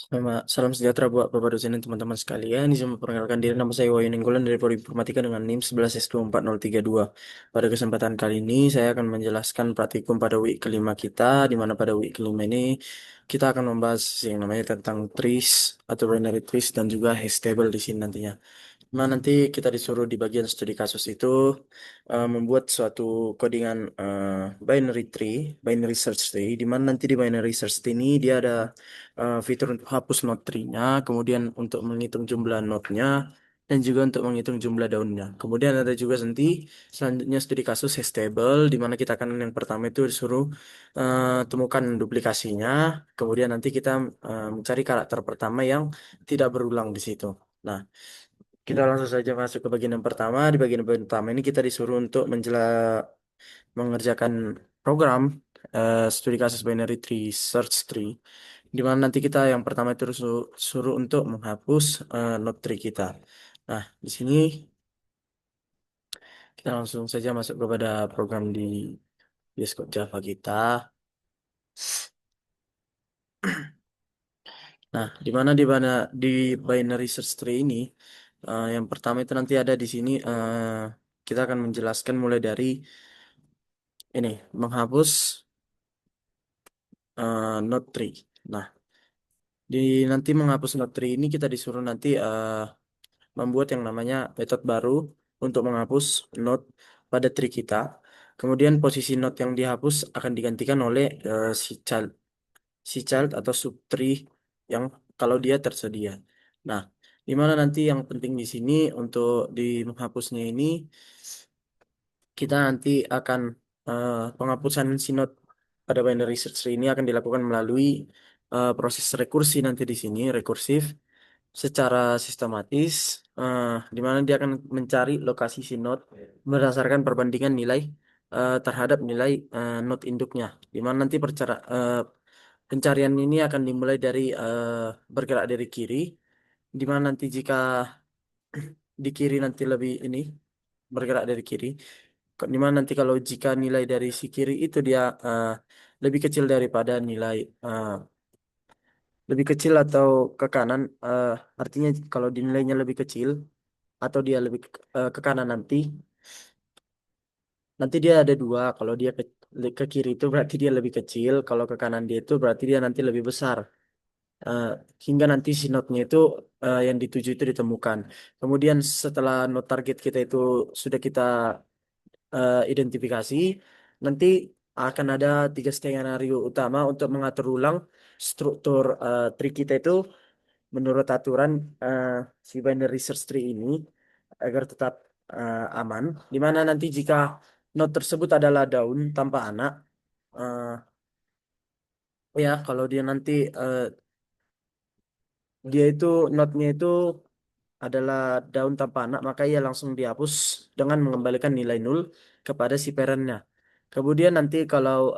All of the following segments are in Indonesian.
Salam sejahtera buat Bapak dosen dan teman-teman sekalian. Izin memperkenalkan diri, nama saya Wayu Nenggolan dari Prodi Informatika dengan NIM 11S24032. Pada kesempatan kali ini saya akan menjelaskan praktikum pada week kelima kita, di mana pada week kelima ini kita akan membahas yang namanya tentang trees atau binary trees dan juga hash table di sini nantinya. Nah, nanti kita disuruh di bagian studi kasus itu membuat suatu codingan binary tree, binary search tree, di mana nanti di binary search tree ini dia ada fitur untuk hapus node tree-nya, kemudian untuk menghitung jumlah node-nya, dan juga untuk menghitung jumlah daunnya. Kemudian ada juga nanti selanjutnya studi kasus hash table, di mana kita akan yang pertama itu disuruh temukan duplikasinya, kemudian nanti kita mencari karakter pertama yang tidak berulang di situ. Nah, kita langsung saja masuk ke bagian yang pertama. Di bagian pertama ini kita disuruh untuk mengerjakan program studi kasus binary tree search tree, di mana nanti kita yang pertama itu suruh untuk menghapus node tree kita. Nah, di sini kita langsung saja masuk kepada program di bioskop Java kita. Nah, di binary search tree ini yang pertama itu nanti ada di sini kita akan menjelaskan mulai dari ini menghapus node tree. Nah, di nanti menghapus node tree ini kita disuruh nanti membuat yang namanya metode baru untuk menghapus node pada tree kita. Kemudian posisi node yang dihapus akan digantikan oleh si child atau subtree yang kalau dia tersedia. Nah, di mana nanti yang penting di sini untuk di menghapusnya ini kita nanti akan penghapusan si node pada binary search tree ini akan dilakukan melalui proses rekursi nanti di sini rekursif secara sistematis, di mana dia akan mencari lokasi si node berdasarkan perbandingan nilai terhadap nilai node induknya, di mana nanti pencarian ini akan dimulai dari bergerak dari kiri, di mana nanti jika di kiri nanti lebih ini bergerak dari kiri, di mana nanti kalau jika nilai dari si kiri itu dia lebih kecil daripada nilai lebih kecil atau ke kanan, artinya kalau nilainya lebih kecil atau dia lebih ke kanan nanti dia ada dua. Kalau dia ke kiri itu berarti dia lebih kecil, kalau ke kanan dia itu berarti dia nanti lebih besar. Eh, Hingga nanti si node-nya itu yang dituju itu ditemukan. Kemudian setelah node target kita itu sudah kita identifikasi, nanti akan ada tiga skenario utama untuk mengatur ulang struktur tree kita itu menurut aturan eh, si binary search tree ini agar tetap aman. Di mana nanti jika node tersebut adalah daun tanpa anak, eh, ya kalau dia nanti dia itu node-nya itu adalah daun tanpa anak, maka ia langsung dihapus dengan mengembalikan nilai nol kepada si parent-nya. Kemudian nanti kalau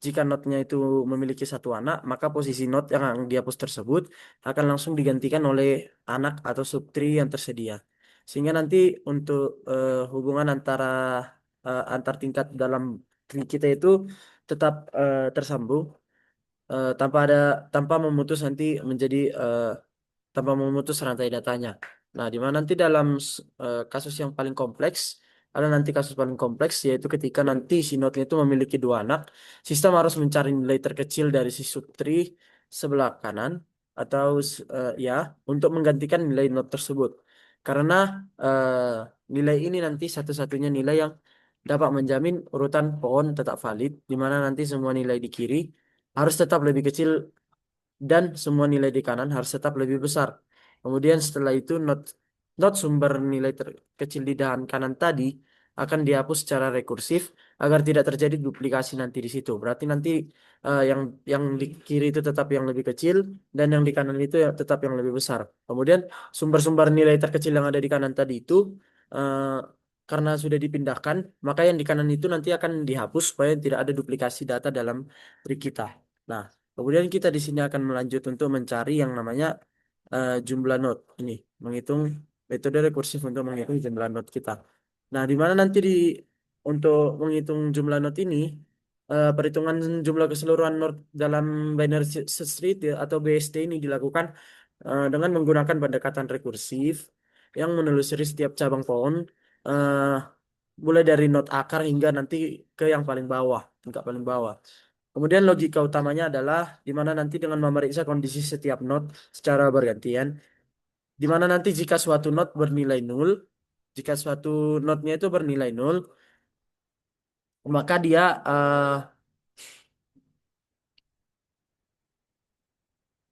jika node-nya itu memiliki satu anak, maka posisi node yang dihapus tersebut akan langsung digantikan oleh anak atau subtree yang tersedia. Sehingga nanti untuk hubungan antar tingkat dalam tree kita itu tetap tersambung tanpa memutus nanti menjadi tanpa memutus rantai datanya. Nah, di mana nanti dalam kasus yang paling kompleks, ada nanti kasus paling kompleks yaitu ketika nanti si node itu memiliki dua anak, sistem harus mencari nilai terkecil dari si subtree sebelah kanan atau ya untuk menggantikan nilai node tersebut. Karena nilai ini nanti satu-satunya nilai yang dapat menjamin urutan pohon tetap valid, di mana nanti semua nilai di kiri harus tetap lebih kecil dan semua nilai di kanan harus tetap lebih besar. Kemudian setelah itu not sumber nilai terkecil di dahan kanan tadi akan dihapus secara rekursif agar tidak terjadi duplikasi nanti di situ. Berarti nanti yang di kiri itu tetap yang lebih kecil dan yang di kanan itu tetap yang lebih besar. Kemudian sumber-sumber nilai terkecil yang ada di kanan tadi itu eh, karena sudah dipindahkan, maka yang di kanan itu nanti akan dihapus supaya tidak ada duplikasi data dalam tree kita. Nah, kemudian kita di sini akan melanjut untuk mencari yang namanya jumlah node. Ini menghitung metode rekursif untuk menghitung jumlah node kita. Nah, di mana nanti untuk menghitung jumlah node ini perhitungan jumlah keseluruhan not dalam binary search tree atau BST ini dilakukan dengan menggunakan pendekatan rekursif yang menelusuri setiap cabang pohon eh, mulai dari not akar hingga nanti ke yang paling bawah, tingkat paling bawah. Kemudian logika utamanya adalah di mana nanti dengan memeriksa kondisi setiap node secara bergantian, di mana nanti jika suatu node bernilai nol, jika suatu node-nya itu bernilai nol, maka dia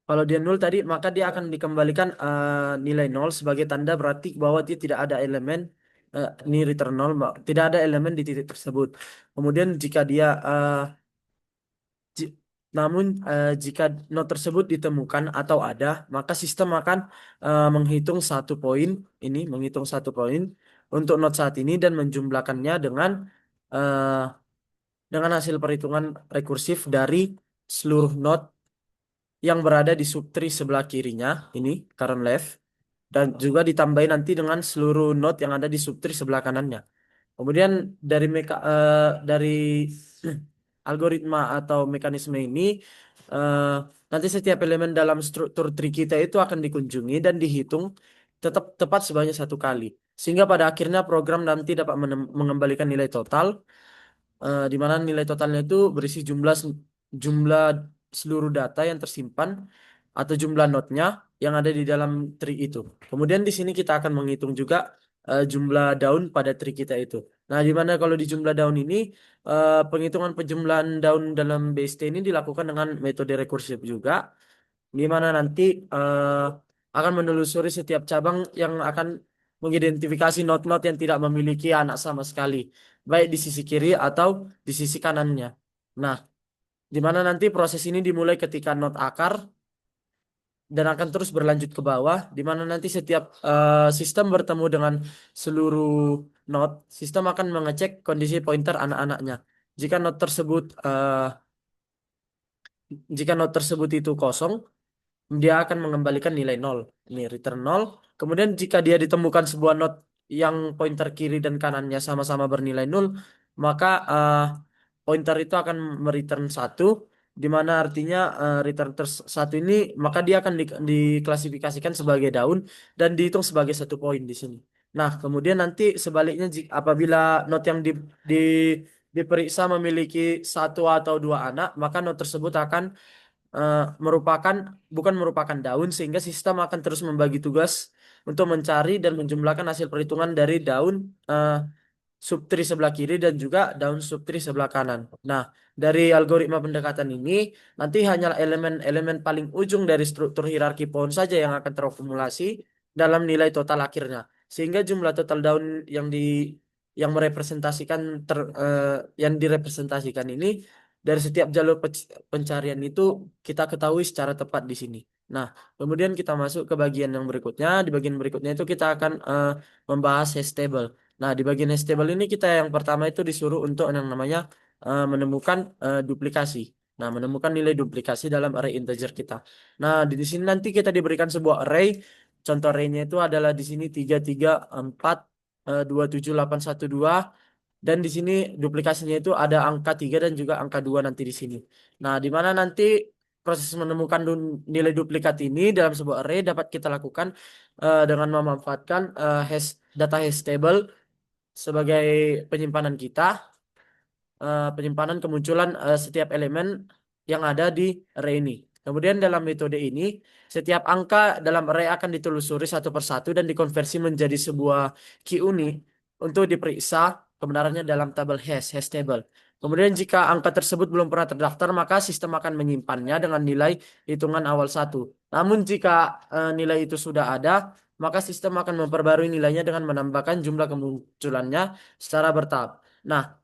kalau dia nol tadi, maka dia akan dikembalikan nilai nol sebagai tanda berarti bahwa dia tidak ada elemen ini return nol, tidak ada elemen di titik tersebut. Kemudian jika dia ji- namun jika node tersebut ditemukan atau ada, maka sistem akan menghitung satu poin menghitung satu poin untuk node saat ini dan menjumlahkannya eh, dengan hasil perhitungan rekursif dari seluruh node yang berada di subtree sebelah kirinya, ini current left, dan juga ditambahin nanti dengan seluruh node yang ada di subtree sebelah kanannya. Kemudian dari algoritma atau mekanisme ini eh, nanti setiap elemen dalam struktur tree kita itu akan dikunjungi dan dihitung tetap tepat sebanyak satu kali. Sehingga pada akhirnya program nanti dapat mengembalikan nilai total di mana nilai totalnya itu berisi jumlah seluruh data yang tersimpan atau jumlah node-nya yang ada di dalam tree itu. Kemudian di sini kita akan menghitung juga jumlah daun pada tree kita itu. Nah, di mana kalau di jumlah daun ini penghitungan penjumlahan daun dalam BST ini dilakukan dengan metode rekursif juga, di mana nanti eh, akan menelusuri setiap cabang yang akan mengidentifikasi node-node yang tidak memiliki anak sama sekali, baik di sisi kiri atau di sisi kanannya. Nah, di mana nanti proses ini dimulai ketika node akar dan akan terus berlanjut ke bawah, di mana nanti setiap sistem bertemu dengan seluruh node, sistem akan mengecek kondisi pointer anak-anaknya. Jika node tersebut jika node tersebut itu kosong, dia akan mengembalikan nilai nol. Ini return nol. Kemudian jika dia ditemukan sebuah node yang pointer kiri dan kanannya sama-sama bernilai nol, maka pointer itu akan mereturn satu, di mana artinya return satu ini maka dia akan diklasifikasikan sebagai daun dan dihitung sebagai satu poin di sini. Nah, kemudian nanti sebaliknya apabila node yang diperiksa memiliki satu atau dua anak, maka node tersebut akan eh, merupakan bukan merupakan daun sehingga sistem akan terus membagi tugas untuk mencari dan menjumlahkan hasil perhitungan dari daun eh, subtree sebelah kiri dan juga daun subtree sebelah kanan. Nah, dari algoritma pendekatan ini nanti hanya elemen-elemen paling ujung dari struktur hierarki pohon saja yang akan terakumulasi dalam nilai total akhirnya. Sehingga jumlah total daun yang yang merepresentasikan yang direpresentasikan ini dari setiap jalur pencarian itu kita ketahui secara tepat di sini. Nah, kemudian kita masuk ke bagian yang berikutnya. Di bagian berikutnya itu kita akan membahas hash table. Nah, di bagian hash table ini kita yang pertama itu disuruh untuk yang namanya menemukan duplikasi. Nah, menemukan nilai duplikasi dalam array integer kita. Nah, di sini nanti kita diberikan sebuah array. Contoh array-nya itu adalah di sini 334 27812 dan di sini duplikasinya itu ada angka 3 dan juga angka 2 nanti di sini. Nah, di mana nanti proses menemukan nilai duplikat ini dalam sebuah array dapat kita lakukan dengan memanfaatkan data hash table sebagai penyimpanan kita, penyimpanan kemunculan setiap elemen yang ada di array ini. Kemudian dalam metode ini, setiap angka dalam array akan ditelusuri satu persatu dan dikonversi menjadi sebuah key unik untuk diperiksa kebenarannya dalam tabel hash table. Kemudian jika angka tersebut belum pernah terdaftar, maka sistem akan menyimpannya dengan nilai hitungan awal satu. Namun jika nilai itu sudah ada, maka sistem akan memperbarui nilainya dengan menambahkan jumlah kemunculannya secara bertahap. Nah,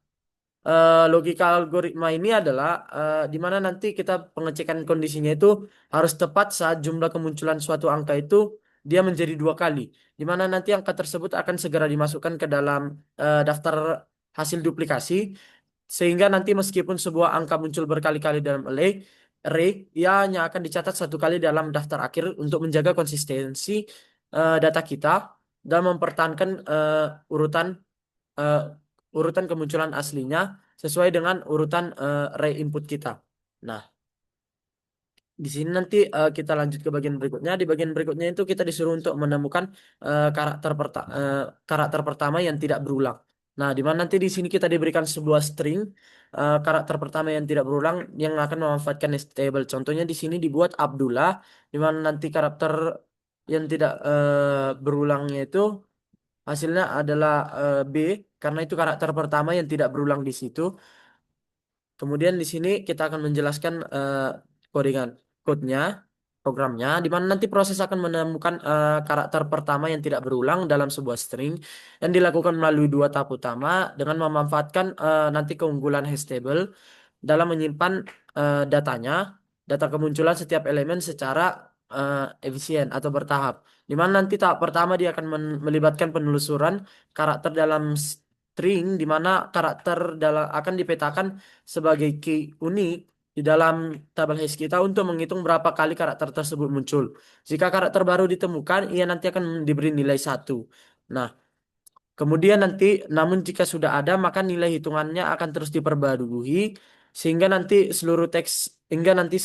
logika algoritma ini adalah di mana nanti kita pengecekan kondisinya itu harus tepat saat jumlah kemunculan suatu angka itu dia menjadi dua kali, di mana nanti angka tersebut akan segera dimasukkan ke dalam daftar hasil duplikasi, sehingga nanti meskipun sebuah angka muncul berkali-kali dalam array, ia hanya akan dicatat satu kali dalam daftar akhir untuk menjaga konsistensi data kita dan mempertahankan urutan eh, urutan kemunculan aslinya sesuai dengan urutan array input kita. Nah, di sini nanti kita lanjut ke bagian berikutnya. Di bagian berikutnya itu kita disuruh untuk menemukan karakter pertama yang tidak berulang. Nah, di mana nanti di sini kita diberikan sebuah string karakter pertama yang tidak berulang yang akan memanfaatkan stable. Contohnya di sini dibuat Abdullah, di mana nanti karakter yang tidak berulangnya itu hasilnya adalah B, karena itu karakter pertama yang tidak berulang di situ. Kemudian di sini kita akan menjelaskan codingan code-nya, programnya, di mana nanti proses akan menemukan karakter pertama yang tidak berulang dalam sebuah string yang dilakukan melalui dua tahap utama dengan memanfaatkan nanti keunggulan hash table dalam menyimpan datanya, data kemunculan setiap elemen secara efisien atau bertahap. Di mana nanti tahap pertama dia akan melibatkan penelusuran karakter dalam string, di mana karakter dalam akan dipetakan sebagai key unik di dalam tabel hash kita untuk menghitung berapa kali karakter tersebut muncul. Jika karakter baru ditemukan, ia nanti akan diberi nilai 1. Nah, kemudian nanti, namun jika sudah ada, maka nilai hitungannya akan terus diperbarui sehingga nanti seluruh teks hingga nanti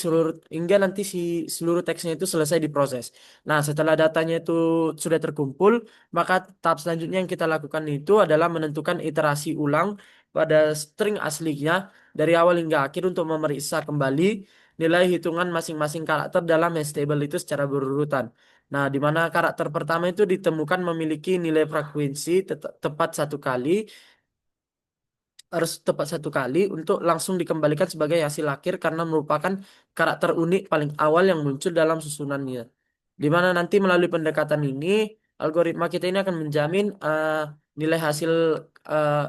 si seluruh teksnya itu selesai diproses. Nah, setelah datanya itu sudah terkumpul, maka tahap selanjutnya yang kita lakukan itu adalah menentukan iterasi ulang pada string aslinya dari awal hingga akhir untuk memeriksa kembali nilai hitungan masing-masing karakter dalam hash table itu secara berurutan. Nah, di mana karakter pertama itu ditemukan memiliki nilai frekuensi tepat 1 kali, harus tepat 1 kali untuk langsung dikembalikan sebagai hasil akhir karena merupakan karakter unik paling awal yang muncul dalam susunannya. Di mana nanti melalui pendekatan ini, algoritma kita ini akan menjamin nilai hasil eh,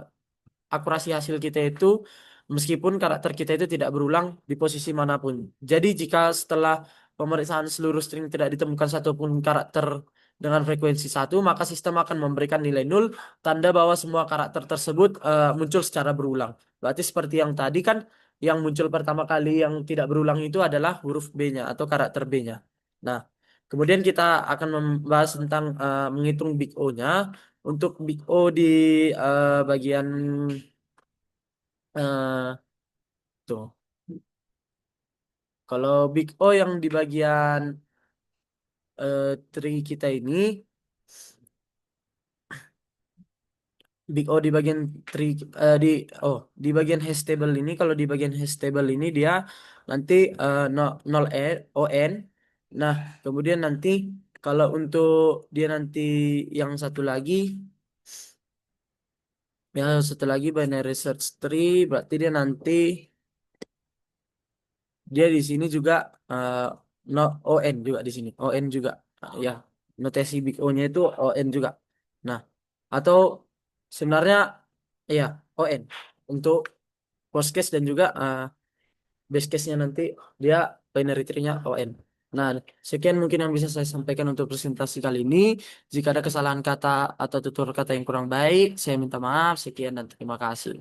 akurasi hasil kita itu meskipun karakter kita itu tidak berulang di posisi manapun. Jadi jika setelah pemeriksaan seluruh string tidak ditemukan satupun karakter dengan frekuensi 1, maka sistem akan memberikan nilai 0, tanda bahwa semua karakter tersebut muncul secara berulang. Berarti seperti yang tadi kan, yang muncul pertama kali yang tidak berulang itu adalah huruf B-nya atau karakter B-nya. Nah, kemudian kita akan membahas tentang menghitung Big O-nya. Untuk Big O di bagian tuh. Kalau Big O yang di bagian tree kita ini, Big O di bagian tree di bagian hash table ini, kalau di bagian hash table ini dia nanti 0 ON. Nah, kemudian nanti kalau untuk dia nanti yang satu lagi, binary search tree, berarti dia nanti dia di sini juga eh, no ON juga di sini. ON juga. Ah, ya, notasi big O-nya itu ON juga. Nah, atau sebenarnya ya ON untuk worst case dan juga base case-nya nanti dia binary tree-nya ON. Nah, sekian mungkin yang bisa saya sampaikan untuk presentasi kali ini. Jika ada kesalahan kata atau tutur kata yang kurang baik, saya minta maaf. Sekian dan terima kasih.